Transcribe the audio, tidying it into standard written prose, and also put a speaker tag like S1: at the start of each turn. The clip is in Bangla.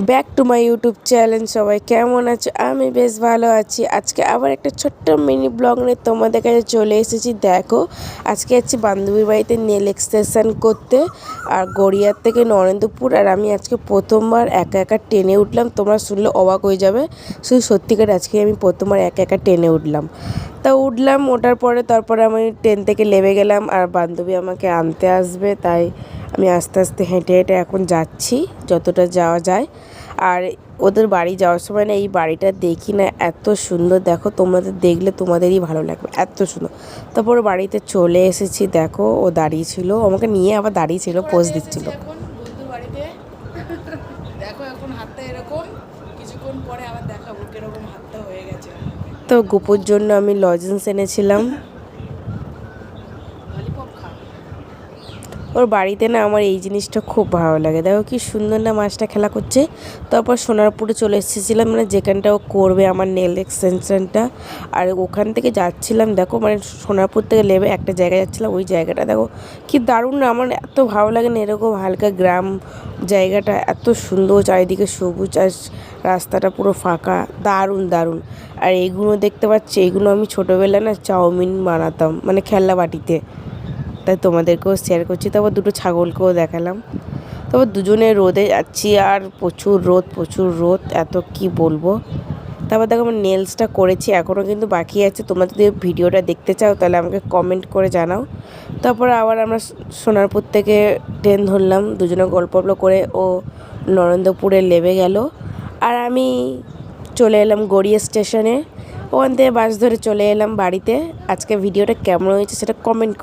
S1: Back to my YouTube channel. সবাই কেমন আছো? আমি বেশ ভালো আছি। আজকে আবার একটা ছোট্ট মিনি ব্লগ নিয়ে তোমাদের কাছে চলে এসেছি। দেখো, আজকে যাচ্ছি বান্ধবীর বাড়িতে নেল এক্সটেনশন করতে, আর গড়িয়ার থেকে নরেন্দ্রপুর। আর আমি আজকে প্রথমবার একা একা ট্রেনে উঠলাম। তোমরা শুনলে অবাক হয়ে যাবে, শুধু সত্যিকার আজকে আমি প্রথমবার একা একা ট্রেনে উঠলাম। তা উঠলাম, ওঠার পরে তারপরে আমি ট্রেন থেকে নেমে গেলাম, আর বান্ধবী আমাকে আনতে আসবে, তাই আমি আস্তে আস্তে হেঁটে হেঁটে এখন যাচ্ছি যতটা যাওয়া যায়। আর ওদের বাড়ি যাওয়ার সময় না এই বাড়িটা দেখি না, এত সুন্দর। দেখো, তোমাদের দেখলে তোমাদেরই ভালো লাগবে, এত সুন্দর। তারপর বাড়িতে চলে এসেছি। দেখো, ও দাঁড়িয়ে ছিল, আমাকে নিয়ে আবার দাঁড়িয়ে ছিল, পোজ দিচ্ছিল।
S2: এখন বন্ধুর বাড়িতে দেখো, এখন হাতটা এরকম, কিছুক্ষণ পরে আবার দেখাবো কিরকম হাতটা হয়ে গেছে।
S1: তো গোপুর জন্য আমি লজেন্স এনেছিলাম।
S2: ললিপপ খা।
S1: ওর বাড়িতে না আমার এই জিনিসটা খুব ভালো লাগে। দেখো কি সুন্দর না মাছটা খেলা করছে। তারপর সোনারপুরে চলে এসেছিলাম, মানে যেখানটা ও করবে আমার নেল এক্সটেনশনটা। আর ওখান থেকে যাচ্ছিলাম, দেখো মানে সোনারপুর থেকে নেমে একটা জায়গায় যাচ্ছিলাম, ওই জায়গাটা দেখো কি দারুণ না। আমার এত ভালো লাগে না এরকম হালকা গ্রাম জায়গাটা, এত সুন্দর, চারিদিকে সবুজ আর রাস্তাটা পুরো ফাঁকা, দারুণ দারুণ। আর এইগুলো দেখতে পাচ্ছি, এইগুলো আমি ছোটোবেলায় না চাউমিন বানাতাম, মানে খেলনা বাটিতে, তাই তোমাদেরকেও শেয়ার করছি। তারপর দুটো ছাগলকেও দেখালাম। তারপর দুজনে রোদে যাচ্ছি, আর প্রচুর রোদ, প্রচুর রোদ, এত কি বলবো। তারপর দেখো আমার নেলসটা করেছি, এখনও কিন্তু বাকি আছে। তোমরা যদি ভিডিওটা দেখতে চাও তাহলে আমাকে কমেন্ট করে জানাও। তারপর আবার আমরা সোনারপুর থেকে ট্রেন ধরলাম, দুজনে গল্প করে ও নরেন্দ্রপুরে নেমে গেল, আর আমি চলে এলাম গড়িয়া স্টেশনে। ওখান থেকে বাস ধরে চলে এলাম বাড়িতে। আজকে ভিডিওটা কেমন হয়েছে সেটা কমেন্ট